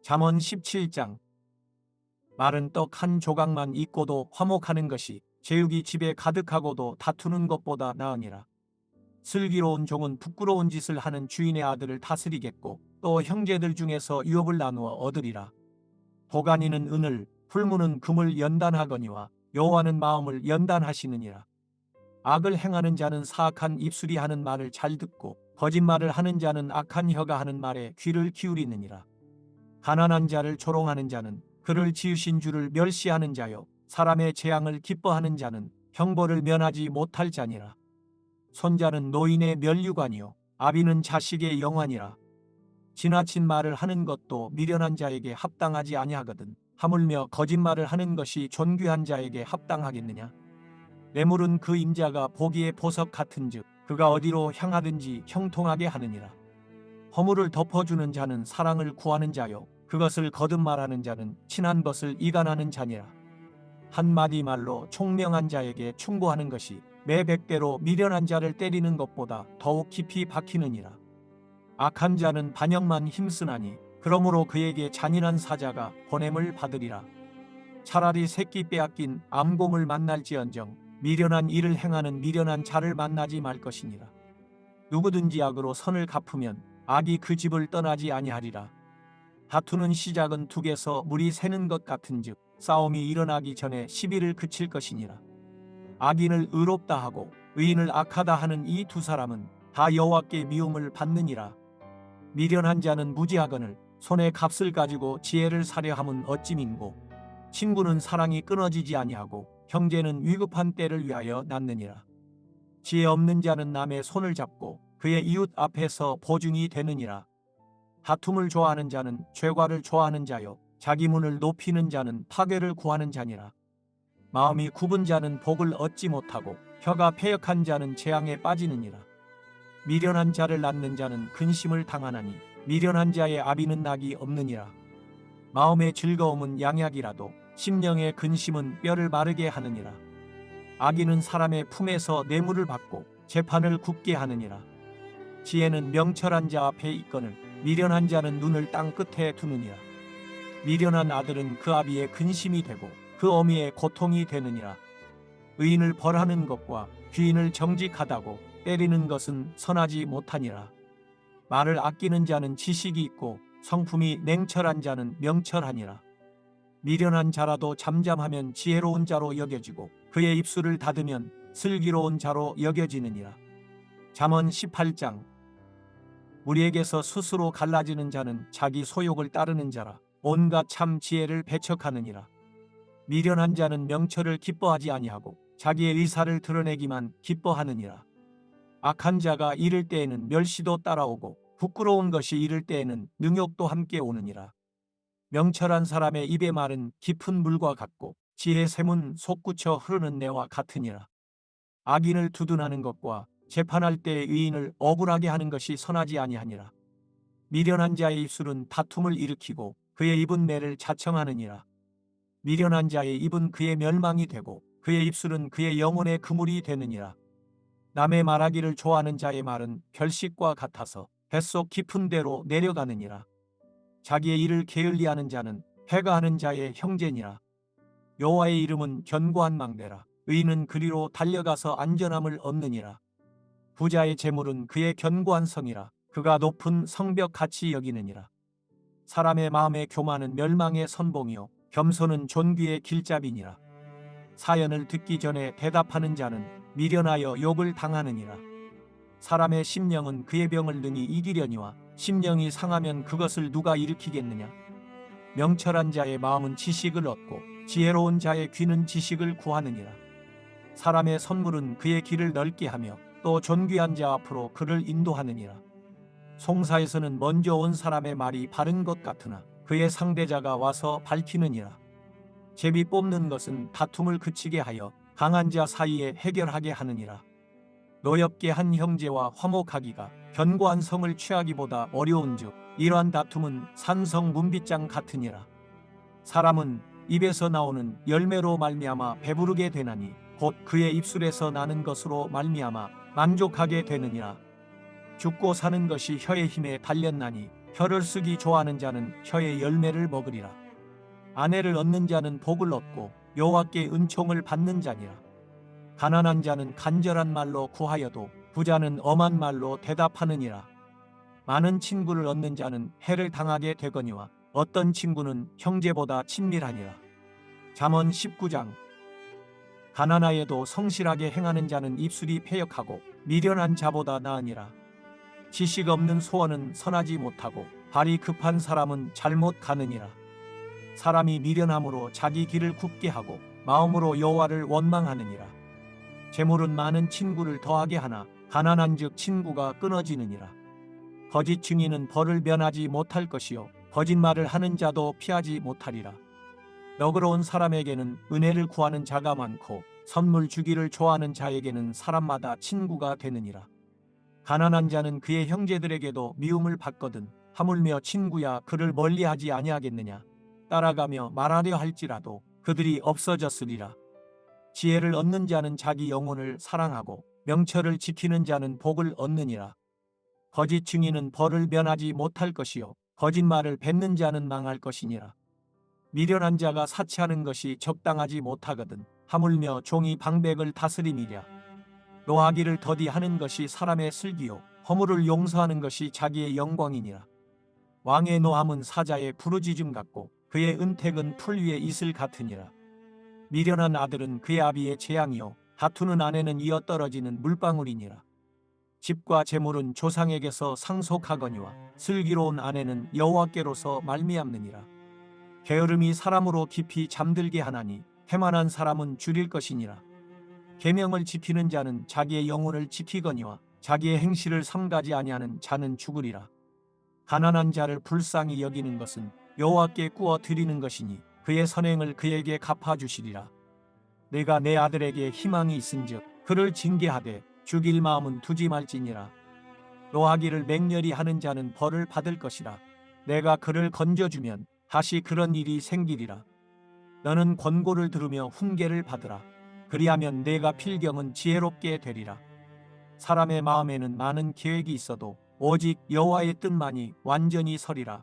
잠언 17장. 마른 떡 한 조각만 있고도 화목하는 것이 제육이 집에 가득하고도 다투는 것보다 나으니라. 슬기로운 종은 부끄러운 짓을 하는 주인의 아들을 다스리겠고 또 형제들 중에서 유업을 나누어 얻으리라. 도가니는 은을, 풀무는 금을 연단하거니와 여호와는 마음을 연단하시느니라. 악을 행하는 자는 사악한 입술이 하는 말을 잘 듣고 거짓말을 하는 자는 악한 혀가 하는 말에 귀를 기울이느니라. 가난한 자를 조롱하는 자는 그를 지으신 주를 멸시하는 자요, 사람의 재앙을 기뻐하는 자는 형벌을 면하지 못할 자니라. 손자는 노인의 면류관이요 아비는 자식의 영환이라. 지나친 말을 하는 것도 미련한 자에게 합당하지 아니하거든 하물며 거짓말을 하는 것이 존귀한 자에게 합당하겠느냐. 뇌물은 그 임자가 보기에 보석 같은즉 그가 어디로 향하든지 형통하게 하느니라. 허물을 덮어주는 자는 사랑을 구하는 자요 그것을 거듭 말하는 자는 친한 것을 이간하는 자니라. 한마디 말로 총명한 자에게 충고하는 것이 매 100대로 미련한 자를 때리는 것보다 더욱 깊이 박히느니라. 악한 자는 반역만 힘쓰나니 그러므로 그에게 잔인한 사자가 보냄을 받으리라. 차라리 새끼 빼앗긴 암곰을 만날지언정 미련한 일을 행하는 미련한 자를 만나지 말 것이니라. 누구든지 악으로 선을 갚으면 악이 그 집을 떠나지 아니하리라. 다투는 시작은 둑에서 물이 새는 것 같은즉 싸움이 일어나기 전에 시비를 그칠 것이니라. 악인을 의롭다 하고 의인을 악하다 하는 이 두 사람은 다 여호와께 미움을 받느니라. 미련한 자는 무지하거늘 손에 값을 가지고 지혜를 사려 함은 어찌 민고. 친구는 사랑이 끊어지지 아니하고 형제는 위급한 때를 위하여 낳느니라. 지혜 없는 자는 남의 손을 잡고 그의 이웃 앞에서 보증이 되느니라. 다툼을 좋아하는 자는 죄과를 좋아하는 자요 자기 문을 높이는 자는 파괴를 구하는 자니라. 마음이 굽은 자는 복을 얻지 못하고 혀가 패역한 자는 재앙에 빠지느니라. 미련한 자를 낳는 자는 근심을 당하나니 미련한 자의 아비는 낙이 없느니라. 마음의 즐거움은 양약이라도 심령의 근심은 뼈를 마르게 하느니라. 악인은 사람의 품에서 뇌물을 받고 재판을 굽게 하느니라. 지혜는 명철한 자 앞에 있거늘 미련한 자는 눈을 땅 끝에 두느니라. 미련한 아들은 그 아비의 근심이 되고 그 어미의 고통이 되느니라. 의인을 벌하는 것과 귀인을 정직하다고 때리는 것은 선하지 못하니라. 말을 아끼는 자는 지식이 있고 성품이 냉철한 자는 명철하니라. 미련한 자라도 잠잠하면 지혜로운 자로 여겨지고 그의 입술을 닫으면 슬기로운 자로 여겨지느니라. 잠언 18장. 우리에게서 스스로 갈라지는 자는 자기 소욕을 따르는 자라 온갖 참 지혜를 배척하느니라. 미련한 자는 명철을 기뻐하지 아니하고 자기의 의사를 드러내기만 기뻐하느니라. 악한 자가 이를 때에는 멸시도 따라오고 부끄러운 것이 이를 때에는 능욕도 함께 오느니라. 명철한 사람의 입의 말은 깊은 물과 같고 지혜 샘은 솟구쳐 흐르는 내와 같으니라. 악인을 두둔하는 것과 재판할 때 의인을 억울하게 하는 것이 선하지 아니하니라. 미련한 자의 입술은 다툼을 일으키고 그의 입은 매를 자청하느니라. 미련한 자의 입은 그의 멸망이 되고 그의 입술은 그의 영혼의 그물이 되느니라. 남의 말하기를 좋아하는 자의 말은 결식과 같아서 뱃속 깊은 데로 내려가느니라. 자기의 일을 게을리하는 자는 패가하는 자의 형제니라. 여호와의 이름은 견고한 망대라. 의인은 그리로 달려가서 안전함을 얻느니라. 부자의 재물은 그의 견고한 성이라. 그가 높은 성벽 같이 여기느니라. 사람의 마음의 교만은 멸망의 선봉이요 겸손은 존귀의 길잡이니라. 사연을 듣기 전에 대답하는 자는 미련하여 욕을 당하느니라. 사람의 심령은 그의 병을 능히 이기려니와 심령이 상하면 그것을 누가 일으키겠느냐. 명철한 자의 마음은 지식을 얻고 지혜로운 자의 귀는 지식을 구하느니라. 사람의 선물은 그의 길을 넓게 하며 또 존귀한 자 앞으로 그를 인도하느니라. 송사에서는 먼저 온 사람의 말이 바른 것 같으나 그의 상대자가 와서 밝히느니라. 제비 뽑는 것은 다툼을 그치게 하여 강한 자 사이에 해결하게 하느니라. 노엽게 한 형제와 화목하기가 견고한 성을 취하기보다 어려운즉 이러한 다툼은 산성 문빗장 같으니라. 사람은 입에서 나오는 열매로 말미암아 배부르게 되나니 곧 그의 입술에서 나는 것으로 말미암아 만족하게 되느니라. 죽고 사는 것이 혀의 힘에 달렸나니 혀를 쓰기 좋아하는 자는 혀의 열매를 먹으리라. 아내를 얻는 자는 복을 얻고 여호와께 은총을 받는 자니라. 가난한 자는 간절한 말로 구하여도 부자는 엄한 말로 대답하느니라. 많은 친구를 얻는 자는 해를 당하게 되거니와 어떤 친구는 형제보다 친밀하니라. 잠언 19장. 가난하여도 성실하게 행하는 자는 입술이 패역하고 미련한 자보다 나으니라. 지식 없는 소원은 선하지 못하고 발이 급한 사람은 잘못 가느니라. 사람이 미련함으로 자기 길을 굽게 하고 마음으로 여호와를 원망하느니라. 재물은 많은 친구를 더하게 하나 가난한즉 친구가 끊어지느니라. 거짓 증인은 벌을 면하지 못할 것이요 거짓말을 하는 자도 피하지 못하리라. 너그러운 사람에게는 은혜를 구하는 자가 많고 선물 주기를 좋아하는 자에게는 사람마다 친구가 되느니라. 가난한 자는 그의 형제들에게도 미움을 받거든 하물며 친구야 그를 멀리하지 아니하겠느냐. 따라가며 말하려 할지라도 그들이 없어졌으리라. 지혜를 얻는 자는 자기 영혼을 사랑하고 명철을 지키는 자는 복을 얻느니라. 거짓 증인은 벌을 면하지 못할 것이요 거짓말을 뱉는 자는 망할 것이니라. 미련한 자가 사치하는 것이 적당하지 못하거든 하물며 종이 방백을 다스림이랴. 노하기를 더디하는 것이 사람의 슬기요 허물을 용서하는 것이 자기의 영광이니라. 왕의 노함은 사자의 부르짖음 같고 그의 은택은 풀 위에 이슬 같으니라. 미련한 아들은 그의 아비의 재앙이요 다투는 아내는 이어 떨어지는 물방울이니라. 집과 재물은 조상에게서 상속하거니와 슬기로운 아내는 여호와께로서 말미암느니라. 게으름이 사람으로 깊이 잠들게 하나니 태만한 사람은 줄일 것이니라. 계명을 지키는 자는 자기의 영혼을 지키거니와 자기의 행실을 삼가지 아니하는 자는 죽으리라. 가난한 자를 불쌍히 여기는 것은 여호와께 꾸어 드리는 것이니 그의 선행을 그에게 갚아주시리라. 내가 내 아들에게 희망이 있은즉 그를 징계하되 죽일 마음은 두지 말지니라. 노하기를 맹렬히 하는 자는 벌을 받을 것이라. 내가 그를 건져주면 다시 그런 일이 생기리라. 너는 권고를 들으며 훈계를 받으라. 그리하면 내가 필경은 지혜롭게 되리라. 사람의 마음에는 많은 계획이 있어도 오직 여호와의 뜻만이 완전히 서리라.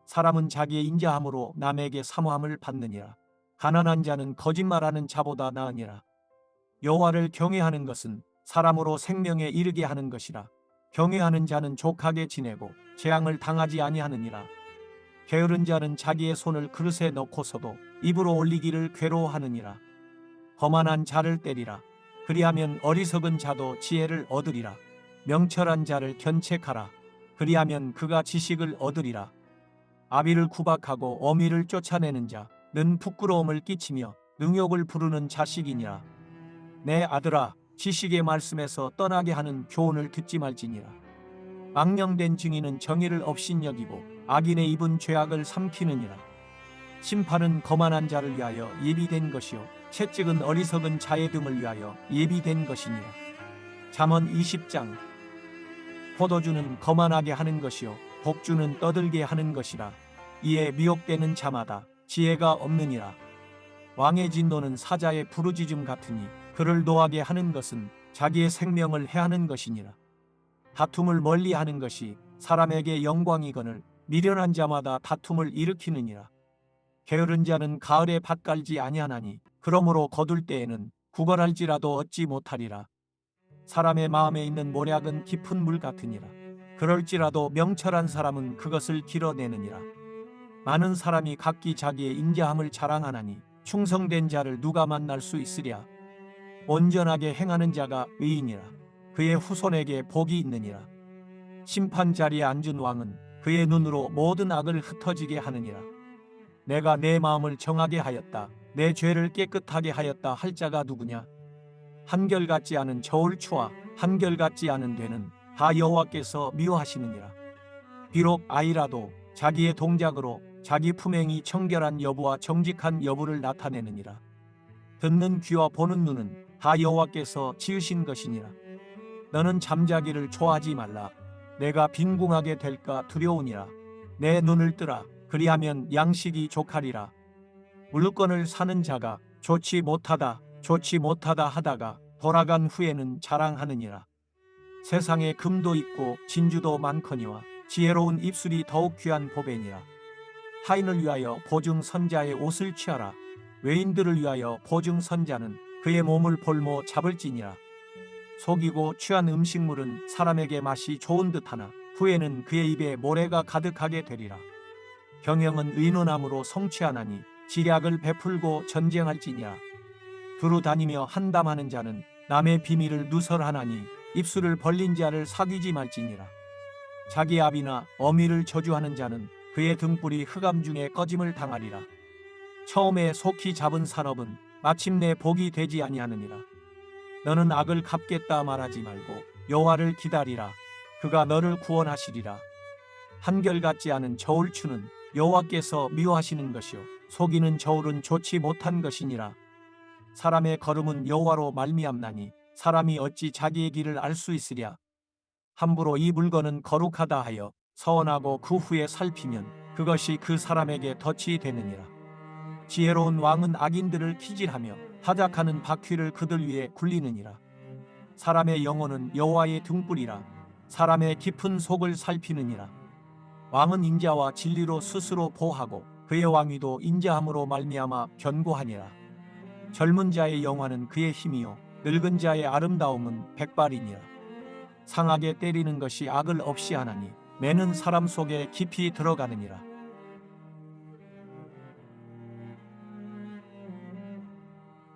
사람은 자기의 인자함으로 남에게 사모함을 받느니라. 가난한 자는 거짓말하는 자보다 나으니라. 여호와를 경외하는 것은 사람으로 생명에 이르게 하는 것이라. 경외하는 자는 족하게 지내고 재앙을 당하지 아니하느니라. 게으른 자는 자기의 손을 그릇에 넣고서도 입으로 올리기를 괴로워하느니라. 거만한 자를 때리라. 그리하면 어리석은 자도 지혜를 얻으리라. 명철한 자를 견책하라. 그리하면 그가 지식을 얻으리라. 아비를 구박하고 어미를 쫓아내는 자는 부끄러움을 끼치며 능욕을 부르는 자식이니라. 내 아들아, 지식의 말씀에서 떠나게 하는 교훈을 듣지 말지니라. 망령된 증인은 정의를 업신여기고 악인의 입은 죄악을 삼키느니라. 심판은 거만한 자를 위하여 예비된 것이요 채찍은 어리석은 자의 등을 위하여 예비된 것이니라. 잠언 20장. 포도주는 거만하게 하는 것이요 복주는 떠들게 하는 것이라. 이에 미혹되는 자마다 지혜가 없느니라. 왕의 진노는 사자의 부르짖음 같으니 그를 노하게 하는 것은 자기의 생명을 해하는 것이니라. 다툼을 멀리하는 것이 사람에게 영광이거늘 미련한 자마다 다툼을 일으키느니라. 게으른 자는 가을에 밭 갈지 아니하나니 그러므로 거둘 때에는 구걸할지라도 얻지 못하리라. 사람의 마음에 있는 모략은 깊은 물 같으니라. 그럴지라도 명철한 사람은 그것을 길어내느니라. 많은 사람이 각기 자기의 인자함을 자랑하나니 충성된 자를 누가 만날 수 있으랴. 온전하게 행하는 자가 의인이라. 그의 후손에게 복이 있느니라. 심판 자리에 앉은 왕은 그의 눈으로 모든 악을 흩어지게 하느니라. 내가 내 마음을 정하게 하였다. 내 죄를 깨끗하게 하였다 할 자가 누구냐? 한결같지 않은 저울추와 한결같지 않은 되는 다 여호와께서 미워하시느니라. 비록 아이라도 자기의 동작으로 자기 품행이 청결한 여부와 정직한 여부를 나타내느니라. 듣는 귀와 보는 눈은 다 여호와께서 지으신 것이니라. 너는 잠자기를 좋아하지 말라. 내가 빈궁하게 될까 두려우니라. 내 눈을 뜨라. 그리하면 양식이 족하리라. 물건을 사는 자가 좋지 못하다 하다가 돌아간 후에는 자랑하느니라. 세상에 금도 있고 진주도 많거니와 지혜로운 입술이 더욱 귀한 보배니라. 타인을 위하여 보증 선자의 옷을 취하라. 외인들을 위하여 보증 선자는 그의 몸을 볼모 잡을지니라. 속이고 취한 음식물은 사람에게 맛이 좋은 듯하나 후에는 그의 입에 모래가 가득하게 되리라. 경영은 의논함으로 성취하나니 지략을 베풀고 전쟁할지니라. 두루 다니며 한담하는 자는 남의 비밀을 누설하나니 입술을 벌린 자를 사귀지 말지니라. 자기 아비나 어미를 저주하는 자는 그의 등불이 흑암 중에 꺼짐을 당하리라. 처음에 속히 잡은 산업은 마침내 복이 되지 아니하느니라. 너는 악을 갚겠다 말하지 말고 여호와를 기다리라. 그가 너를 구원하시리라. 한결같지 않은 저울추는 여호와께서 미워하시는 것이요 속이는 저울은 좋지 못한 것이니라. 사람의 걸음은 여호와로 말미암나니 사람이 어찌 자기의 길을 알 수 있으랴. 함부로 이 물건은 거룩하다 하여 서원하고 그 후에 살피면 그것이 그 사람에게 덫이 되느니라. 지혜로운 왕은 악인들을 키질하며 타작하는 바퀴를 그들 위에 굴리느니라. 사람의 영혼은 여호와의 등불이라. 사람의 깊은 속을 살피느니라. 왕은 인자와 진리로 스스로 보하고 그의 왕위도 인자함으로 말미암아 견고하니라. 젊은 자의 영화는 그의 힘이요 늙은 자의 아름다움은 백발이니라. 상하게 때리는 것이 악을 없이 하나니 매는 사람 속에 깊이 들어가느니라.